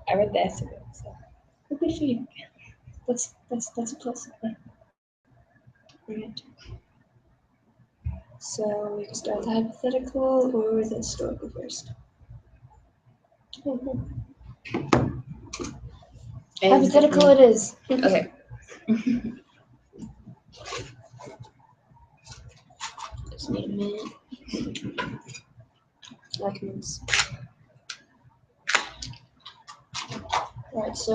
I read the essay, so good for you. That's a plus. Right. So we can start with the hypothetical or with the historical first. Hypothetical it is. Okay. Just need a minute. Documents. Alright, so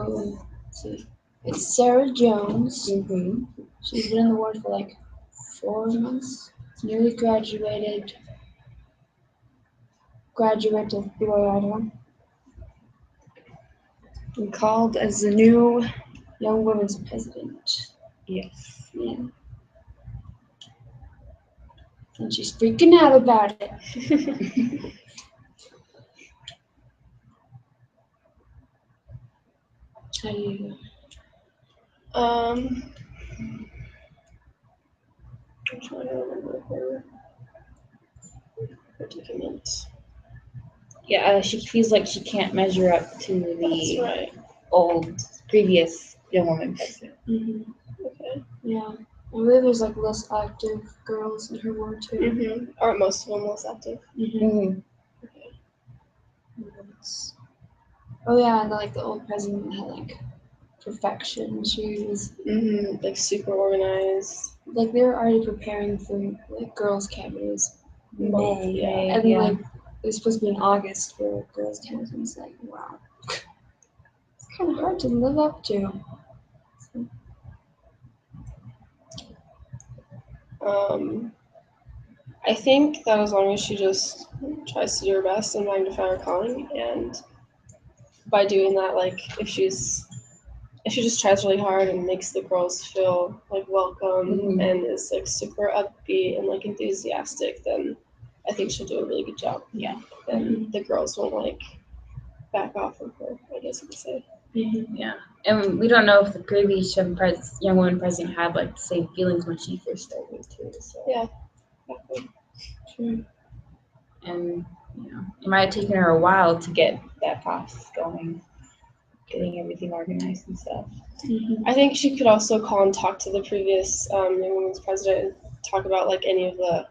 let's see. It's Sarah Jones. Mm-hmm. She's been in the ward for like 4 months. Newly graduated. Graduate of BYU. And called as the new Young Women's President. Yes. Yeah. And she's freaking out about it. How do you? I'm trying to remember her predicament. Yeah, she feels like she can't measure up to That's the right. previous young woman president. Mm-hmm. Okay. Yeah. I believe there's like less active girls in her ward too. Mm-hmm. Aren't most of them less active? Mm-hmm. Oh yeah, and like the old president had like perfection. She was Mm-hmm. Like super organized. like they were already preparing for like girls' cabinets May, Yeah. and like it was supposed to be in August for girls' cabinets. And it's like wow, it's kind of hard to live up to. I think that as long as she just tries to do her best and find her calling, and by doing that, like if she just tries really hard and makes the girls feel like welcome and is like super upbeat and like enthusiastic, then I think she'll do a really good job. Yeah. Then the girls won't like back off of her, I guess you could say. Yeah. And we don't know if the previous young woman president had like the same feelings when she first started too. So. Yeah. Exactly. True. And it might have taken her a while to get that process going, getting everything organized and stuff. Mm-hmm. I think she could also call and talk to the previous young women's president and talk about like any of the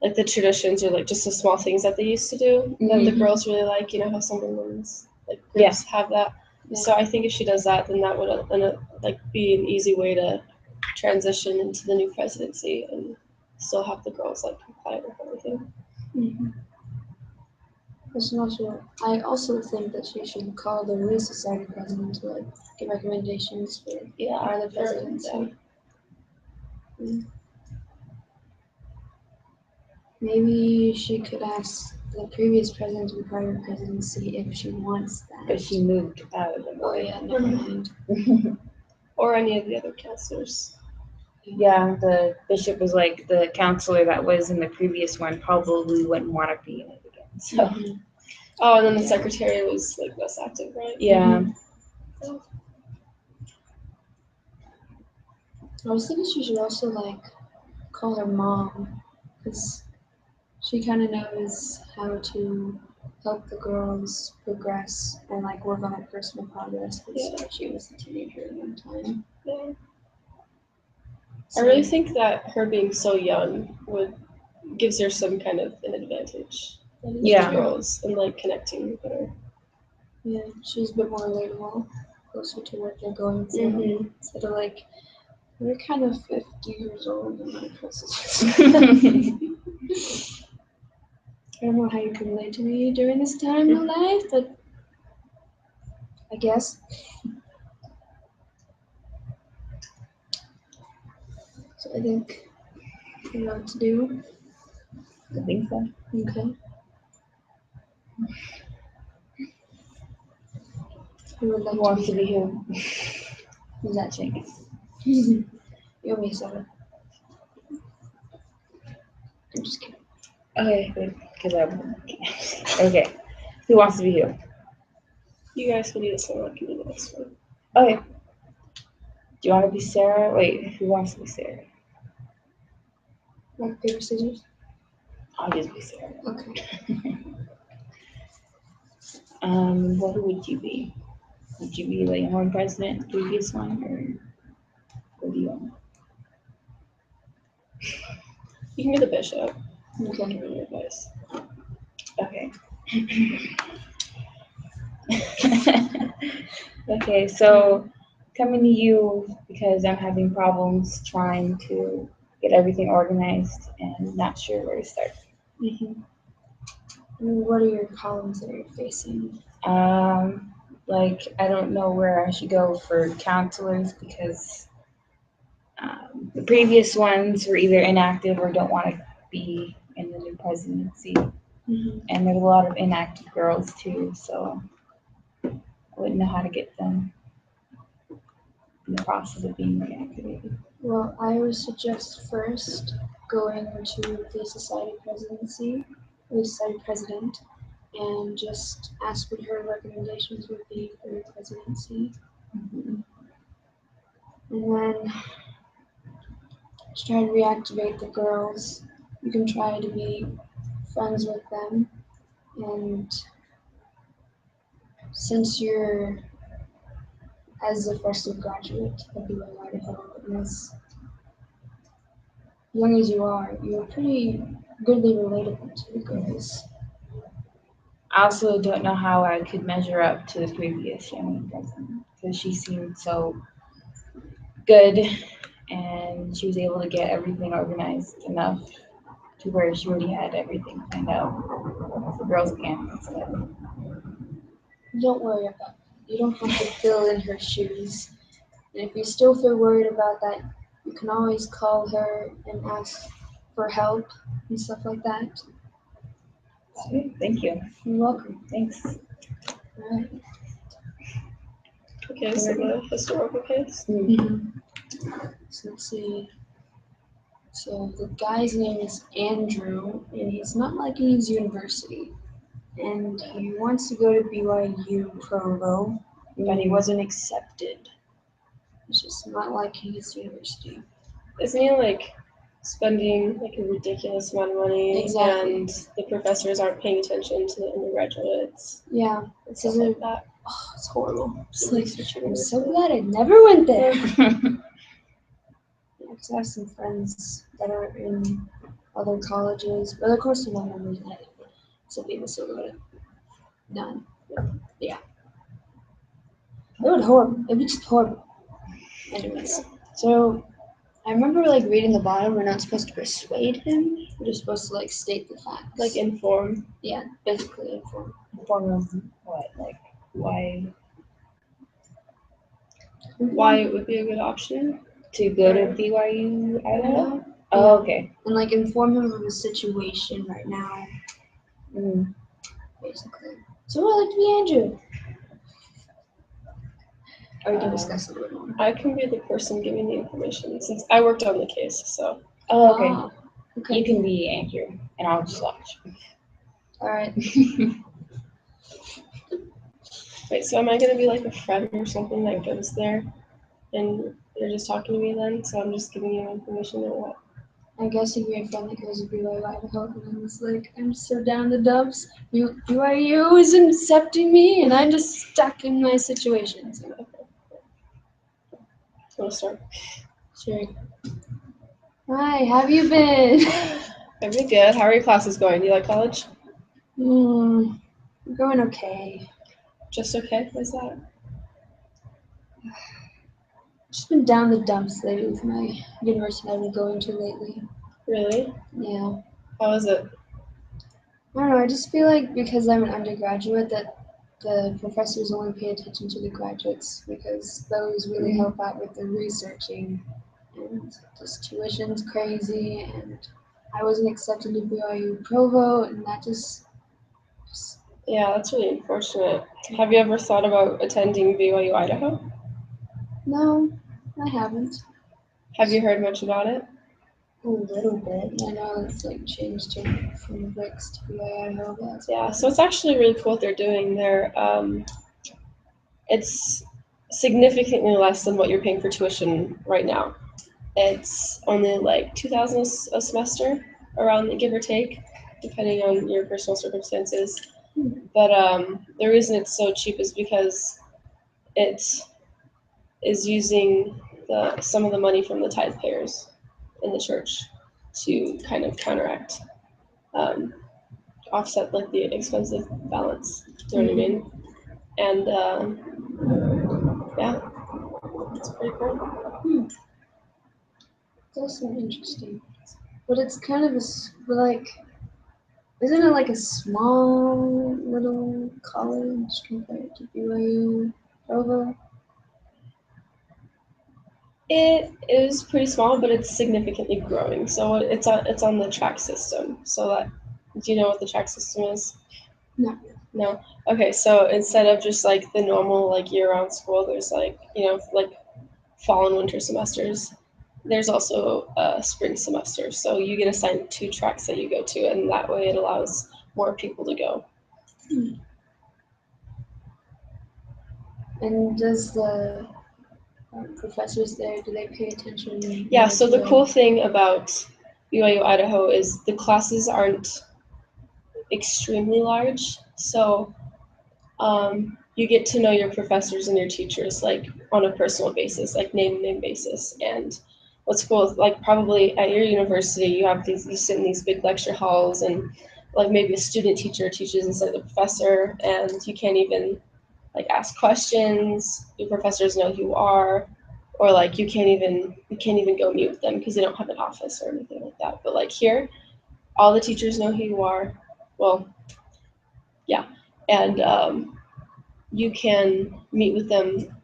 like the traditions or like just the small things that they used to do that the girls really like. You know how some women's like groups have that. Yeah. So I think if she does that, then that would like be an easy way to transition into the new presidency and still have the girls like comply with everything. Mm-hmm. I also think that she should call the Relief Society president to like give recommendations for other presidents. Yeah. Maybe she could ask the previous president and prior presidency if she wants that. But she moved out of the board. Oh yeah, never mind. Or any of the other counselors. Yeah, the bishop was like the counselor that was in the previous one probably wouldn't want to be in it again. So. Mm-hmm. Oh, and then the secretary was like less active, right? Yeah. Mm-hmm. I was thinking she should also like call her mom, because she kind of knows how to help the girls progress and like work on their personal progress, because she was a teenager at one time. Yeah. So, I really think that her being so young gives her some kind of an advantage. Yeah. Girls and like connecting with her. Yeah, she's a bit more relatable, closer to what they're going through. Instead of like, we're kind of 50 years old and my president. I don't know how you can relate to me during this time in life, but I guess. So I think you know what to do. I think so. Okay. Who would like Who wants to be who? Who's that chick? You want me to say it? I'm just kidding. Okay, because okay. Who wants to be who? You guys can do this one. I can do the next one. Okay. Do you want to be Sarah? Wait, who wants to be Sarah? Rock, paper, scissors? I'll just be Sarah. Okay. What would you be? Would you be the young president, previous one, or what do you want? You can be the bishop. Okay. Give me advice. Okay. Okay, so coming to you because I'm having problems trying to get everything organized and not sure where to start. Mm-hmm. What are your problems that you're facing? Like I don't know where I should go for counselors because the previous ones were either inactive or don't want to be in the new presidency, Mm-hmm. and there's a lot of inactive girls too, so I wouldn't know how to get them in the process of being reactivated. Well, I would suggest first going to the society presidency, or the society president, and just ask what her recommendations would be for your presidency. Mhm. And then just try to reactivate the girls. You can try to be friends with them. And since you're, as a freshman graduate of BYU Idaho, and as young as you are, you're pretty goodly relatable to the girls. I also don't know how I could measure up to the previous young president because she seemed so good and she was able to get everything organized enough to where she already had everything planned out for girls' camp and stuff. Don't worry about that. You don't have to fill in her shoes. And if you still feel worried about that, you can always call her and ask for help and stuff like that. Sweet, thank you. You're welcome. Thanks. Alright. Okay, so the historical case. So let's see. So the guy's name is Andrew, and he's not liking his university. And he wants to go to BYU Provo, but he wasn't accepted. He's just not liking his university. Isn't he like spending like a ridiculous amount of money, Exactly. and the professors aren't paying attention to the undergraduates? Yeah, And stuff like that. oh, it's horrible. Just The like, research I'm so university. glad I never went there. Yeah, 'cause I have some friends that are in other colleges, but of course they're not members of it. So people still go to none. Yeah. It would horrible. It'd be just horrible. Anyways, so I remember like reading the bottom. We're not supposed to persuade him. We're just supposed to like state the facts. Like inform. yeah, basically inform. Form of what? Like why It would be a good option. to go to BYU Idaho? Yeah. Oh, okay. And like inform him of the situation right now, Mm. basically. So what would like to be Andrew? Or we can Um, discuss it a little more. I can be the person giving the information since I worked on the case, so Oh, okay. Ah, okay. You can be Andrew, and I'll just watch. All right. wait, so am I gonna be like a friend or something that goes there and you're just talking to me then? So I'm just giving you information or what? I guess if you're a friend that goes to BYU Idaho and was like, I'm so down the dumps. BYU isn't accepting me, and I'm just stuck in my situation. So, Wanna start? sure. Hi, how have you been? I've been good. How are your classes going? Do you like college? We're going okay. Just okay? What's that? Just been down the dumps lately with my university I've been going to lately. Really? Yeah. How is it? I don't know, I just feel like because I'm an undergraduate that the professors only pay attention to the graduates because those really help out with the researching, and just tuition's crazy, and I wasn't accepted to BYU Provo, and that just Yeah, that's really unfortunate. Have you ever thought about attending BYU Idaho? no, I haven't. Have you heard much about it? A little bit. I know it's like changed from Bricks to BYU Idaho, but that's Yeah, so it's actually really cool what they're doing there. It's significantly less than what you're paying for tuition right now. It's only like $2,000 a semester, around give or take, depending on your personal circumstances. But the reason it's so cheap is because it is using some of the money from the tithe payers in the church to kind of counteract, um, offset like the expensive balance. Do you know what I mean? And yeah, it's pretty cool. It's also interesting. But it's kind of like, isn't it like a small little college compared to BYU Provo? It is pretty small, but it's significantly growing. So it's on the track system. So that, do you know what the track system is? No. No. Okay, so instead of just like the normal like year-round school, there's like like fall and winter semesters. There's also a spring semester. So you get assigned 2 tracks that you go to, and that way it allows more people to go. And does the professors there, do they pay attention? Yeah. So the cool thing about BYU Idaho is the classes aren't extremely large. So you get to know your professors and your teachers like on a personal basis, like name basis. And what's cool is like probably at your university you sit in these big lecture halls, and like maybe a student teacher teaches instead of the professor, and you can't even like ask questions. Your professors know who you are, or like you can't even go meet with them because they don't have an office or anything like that. But like here, all the teachers know who you are. Well, yeah, and you can meet with them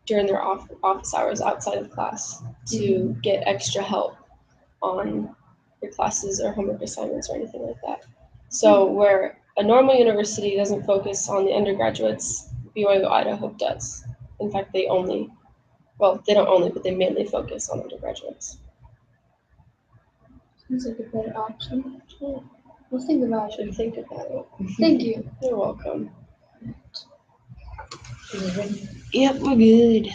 during their office hours outside of class to get extra help on your classes or homework assignments or anything like that. So where a normal university doesn't focus on the undergraduates, BYU Idaho does. In fact, they don't only, but they mainly focus on undergraduates. Seems like a better option. We'll think about it. Should think about it. Thank you. You're welcome. Yep, we're good.